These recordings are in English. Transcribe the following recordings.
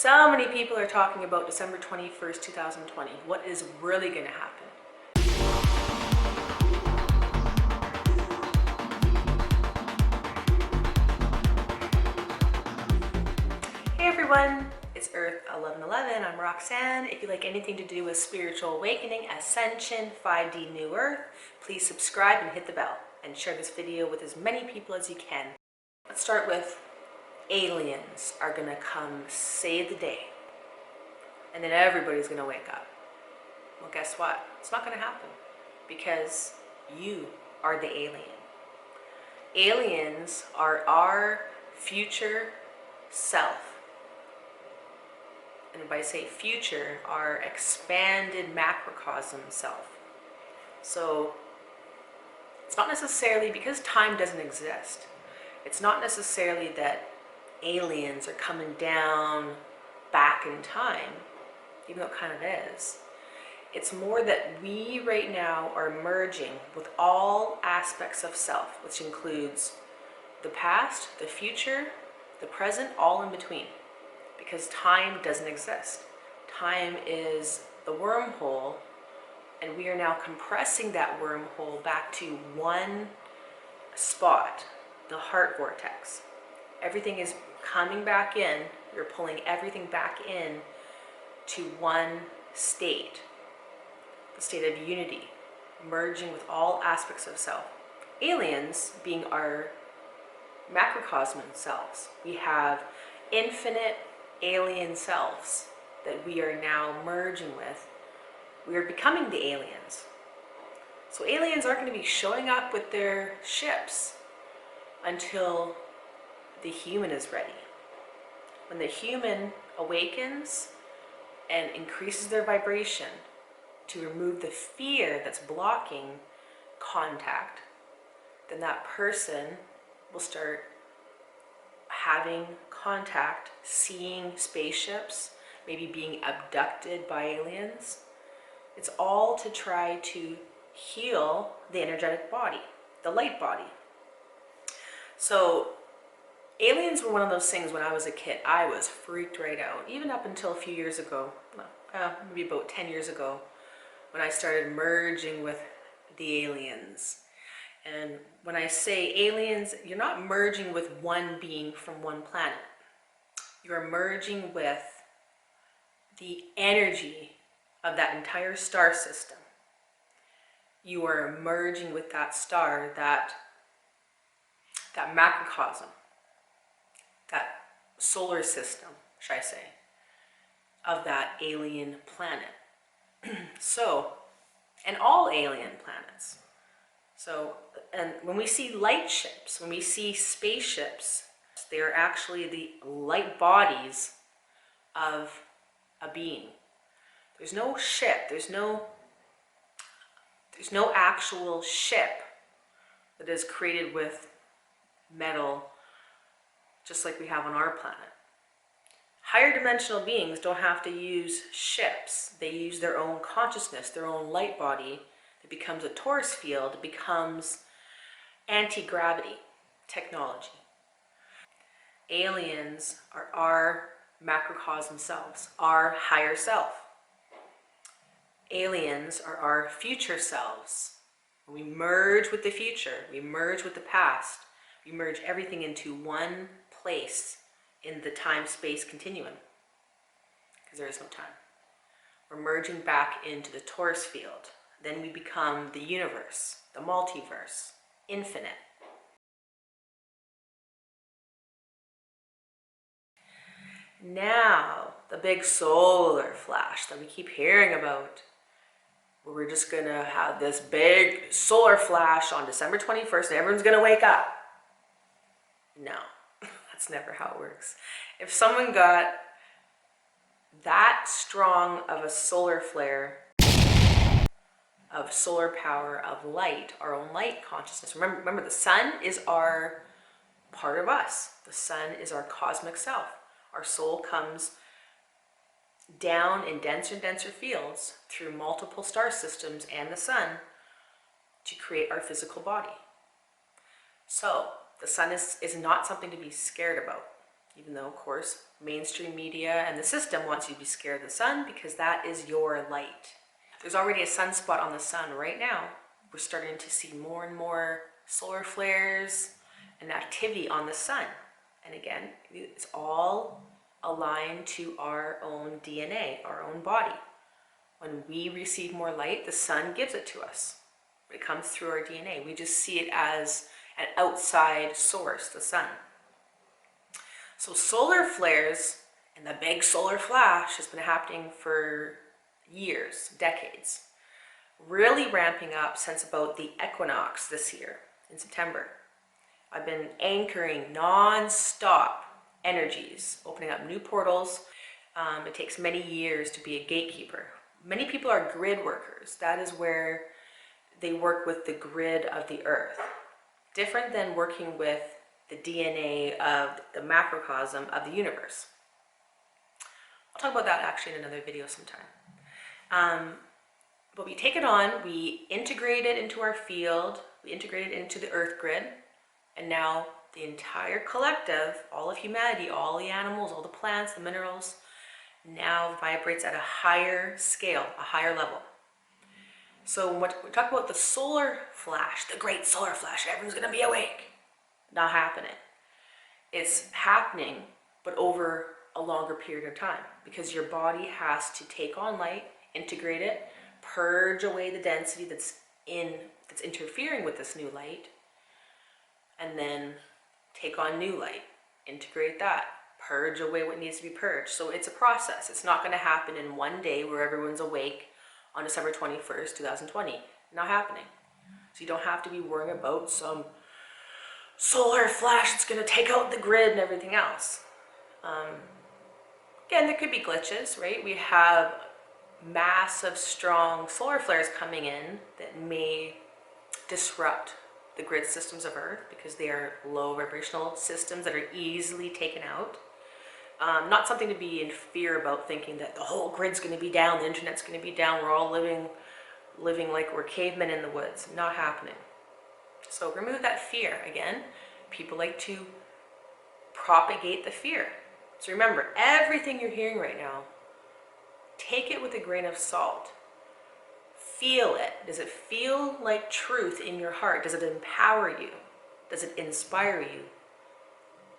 So many people are talking about December 21st, 2020. What is really going to happen? Hey everyone, it's Earth 1111. I'm Roxanne. If you like anything to do with spiritual awakening, ascension, 5D New Earth, please subscribe and hit the bell and share this video with as many people as you can. Let's start with aliens are going to come save the day. And then everybody's going to wake up. Well, guess what? It's not going to happen because you are the alien. Aliens are our future self. And if I say future, our expanded macrocosm self. So it's not necessarily, because time doesn't exist, it's not necessarily that aliens are coming down back in time, even though it kind of is. It's more that we right now are merging with all aspects of self, which includes the past, the future, the present, all in between. Because time doesn't exist. Time is the wormhole, and we are now compressing that wormhole back to one spot, the heart vortex. Everything is coming back in. We're pulling everything back in to one state, the state of unity, merging with all aspects of self. Aliens being our macrocosm selves. We have infinite alien selves that we are now merging with. We are becoming the aliens. So aliens aren't going to be showing up with their ships until the human is ready. When the human awakens and increases their vibration to remove the fear that's blocking contact, then that person will start having contact, seeing spaceships, maybe being abducted by aliens. It's all to try to heal the energetic body, the light body. So aliens were one of those things when I was a kid. I was freaked right out, even up until a few years ago, maybe about 10 years ago, when I started merging with the aliens. And when I say aliens, you're not merging with one being from one planet. You're merging with the energy of that entire star system. You are merging with that star, that macrocosm, that solar system, should I say, of that alien planet. So, and all alien planets. So, and when we see light ships, when we see spaceships, they are actually the light bodies of a being. There's no ship, there's no actual ship that is created with metal, just like we have on our planet. Higher dimensional beings don't have to use ships. They use their own consciousness, their own light body. It becomes a torus field, it becomes anti-gravity technology. Aliens are our macrocosm selves, our higher self. Aliens are our future selves. We merge with the future, we merge with the past, we merge everything into one place in the time-space continuum, because there is no time. We're merging back into the torus field. Then we become the universe, the multiverse, infinite. Now, the big solar flash that we keep hearing about, where we're just going to have this big solar flash on December 21st and everyone's going to wake up. No, that's never how it works. If someone got that strong of a solar flare, of solar power, of light, our own light consciousness. Remember, the sun is our part of us. The sun is our cosmic self. Our soul comes down in denser and denser fields through multiple star systems and the sun to create our physical body. So the sun is not something to be scared about. even though, of course, mainstream media and the system wants you to be scared of the sun because that is your light. There's already a sunspot on the sun right now. We're starting to see more and more solar flares and activity on the sun. And again, it's all aligned to our own DNA, our own body. When we receive more light, the sun gives it to us. It comes through our DNA. We just see it as an outside source, the sun. So solar flares and the big solar flash has been happening for years, decades. Really ramping up since about the equinox this year in September. I've been anchoring non-stop energies, opening up new portals. It takes many years to be a gatekeeper. Many people are grid workers. That is where they work with the grid of the earth. Different than working with the DNA of the macrocosm of the universe. I'll talk about that actually in another video sometime. But we take it on, we integrate it into our field, we integrate it into the earth grid, and now the entire collective, all of humanity, all the animals, all the plants, the minerals, now vibrates at a higher scale, a higher level. So when we talk about the solar flash, the great solar flash, everyone's gonna be awake. Not happening. It's happening, but over a longer period of time, because your body has to take on light, integrate it, purge away the density that's interfering with this new light, and then take on new light, integrate that, purge away what needs to be purged. So it's a process. It's not going to happen in one day where everyone's awake on December 21st, 2020. Not happening. So you don't have to be worrying about some solar flash that's going to take out the grid and everything else. Again, there could be glitches, right? We have massive, strong solar flares coming in that may disrupt the grid systems of Earth because they are low vibrational systems that are easily taken out. Not something to be in fear about, thinking that the whole grid's going to be down, the internet's going to be down, we're all living like we're cavemen in the woods. Not happening. So remove that fear. Again, people like to propagate the fear. So remember, everything you're hearing right now, take it with a grain of salt. Feel it. Does it feel like truth in your heart? Does it empower you? Does it inspire you?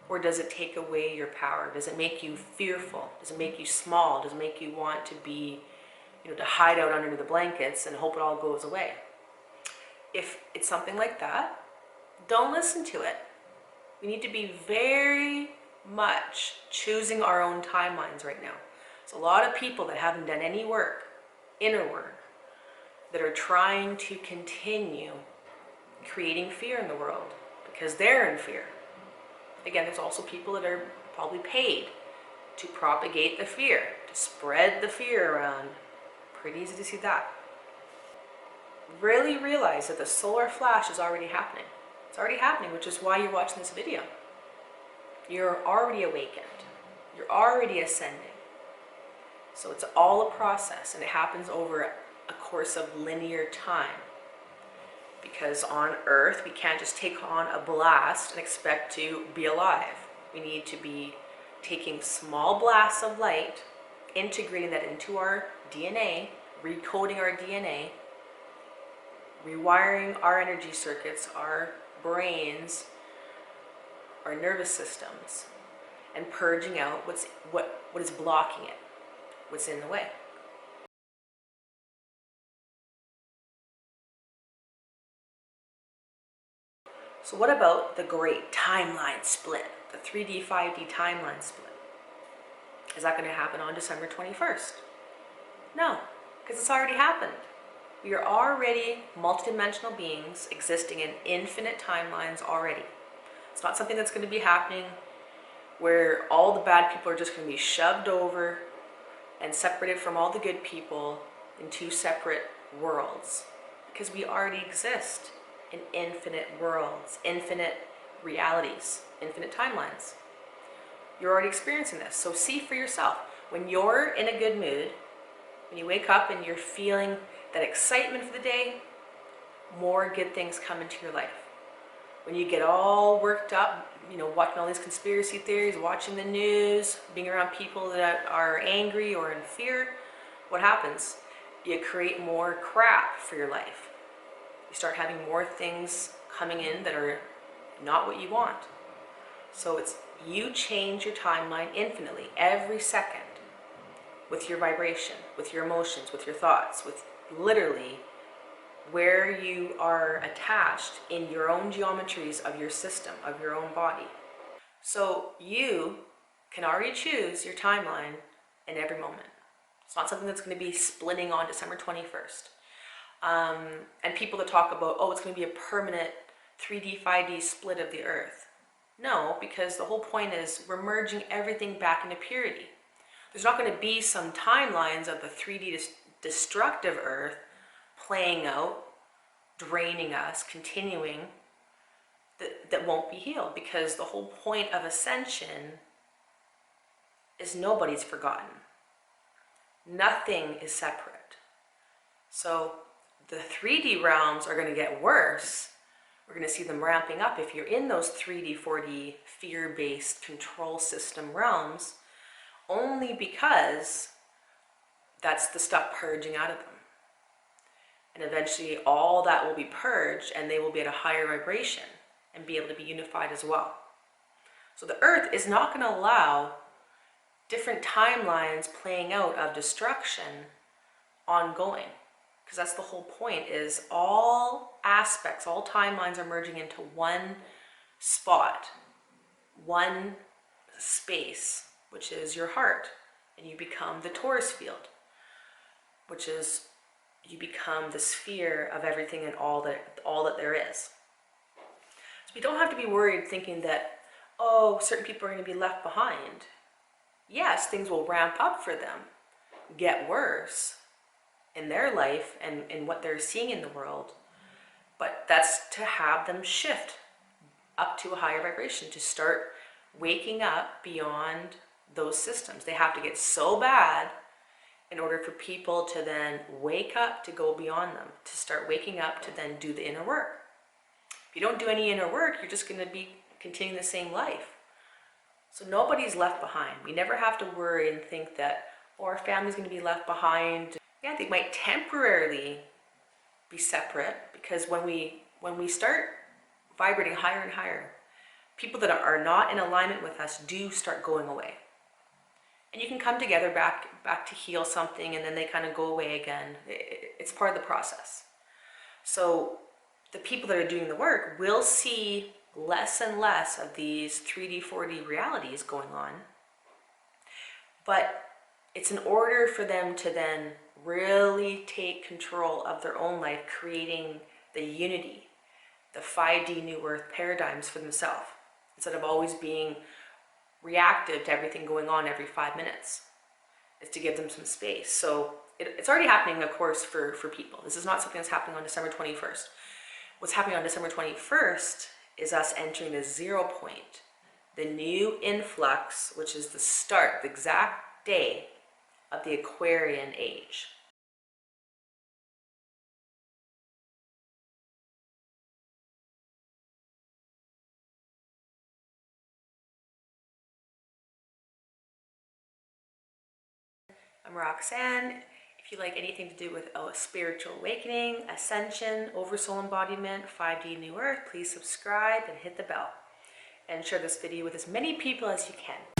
Or does it take away your power? Does it make you fearful? Does it make you small? Does it make you want to be, to hide out under the blankets and hope it all goes away? If it's something like that, don't listen to it. We need to be very much choosing our own timelines right now. There's a lot of people that haven't done any work, inner work, that are trying to continue creating fear in the world because they're in fear. Again, there's also people that are probably paid to propagate the fear, to spread the fear around. Pretty easy to see that. Really realize that the solar flash is already happening. It's already happening, which is why you're watching this video. You're already awakened. You're already ascending. So it's all a process, and it happens over a course of linear time. Because on Earth, we can't just take on a blast and expect to be alive. We need to be taking small blasts of light, integrating that into our DNA, recoding our DNA, rewiring our energy circuits, our brains, our nervous systems, and purging out what is blocking it, what's in the way. So what about the great timeline split, the 3D, 5D timeline split? Is that going to happen on December 21st? No, because it's already happened. We are already multidimensional beings existing in infinite timelines already. It's not something that's going to be happening where all the bad people are just going to be shoved over and separated from all the good people in two separate worlds. Because we already exist in infinite worlds, infinite realities, infinite timelines. You're already experiencing this. So see for yourself. When you're in a good mood, when you wake up and you're feeling that excitement for the day, more good things come into your life. When you get all worked up, you know, watching all these conspiracy theories, watching the news, being around people that are angry or in fear, what happens? You create more crap for your life. You start having more things coming in that are not what you want. So it's, you change your timeline infinitely every second with your vibration, with your emotions, with your thoughts, with literally where you are attached in your own geometries of your system, of your own body. So you can already choose your timeline in every moment. It's not something that's going to be splitting on December 21st. And people that talk about, oh, it's going to be a permanent 3D, 5D split of the earth. No, because the whole point is we're merging everything back into purity. There's not going to be some timelines of the 3D destructive earth playing out, draining us, continuing, that won't be healed, because the whole point of ascension is nobody's forgotten. Nothing is separate. So the 3D realms are going to get worse. We're going to see them ramping up if you're in those 3D, 4D fear-based control system realms, only because that's the stuff purging out of them. And eventually all that will be purged and they will be at a higher vibration and be able to be unified as well. So the earth is not going to allow different timelines playing out of destruction ongoing. Because that's the whole point, is all aspects, all timelines are merging into one spot, one space, which is your heart. And you become the Taurus field, which is, you become the sphere of everything and all that there is. So we don't have to be worried thinking that, oh, certain people are going to be left behind. Yes, things will ramp up for them, get worse in their life and in what they're seeing in the world, but that's to have them shift up to a higher vibration, to start waking up beyond those systems. They have to get so bad in order for people to then wake up, to go beyond them, to start waking up, to then do the inner work. If you don't do any inner work, you're just going to be continuing the same life. So nobody's left behind. We never have to worry and think that, oh, our family's going to be left behind. Yeah, they might temporarily be separate, because when we start vibrating higher and higher, people that are not in alignment with us do start going away. And you can come together back to heal something, and then they kind of go away again. It's part of the process. So the people that are doing the work will see less and less of these 3D, 4D realities going on. But it's in order for them to then really take control of their own life, creating the unity, the 5D New Earth paradigms for themselves, instead of always being reactive to everything going on every 5 minutes. Is to give them some space. So it's already happening, of course, for people. This is not something that's happening on December 21st. What's happening on December 21st is us entering the 0 point, the new influx, which is the start, the exact day of the Aquarian age. I'm Roxanne. If you like anything to do with a spiritual awakening, ascension, oversoul embodiment, 5D New Earth, please subscribe and hit the bell. And share this video with as many people as you can.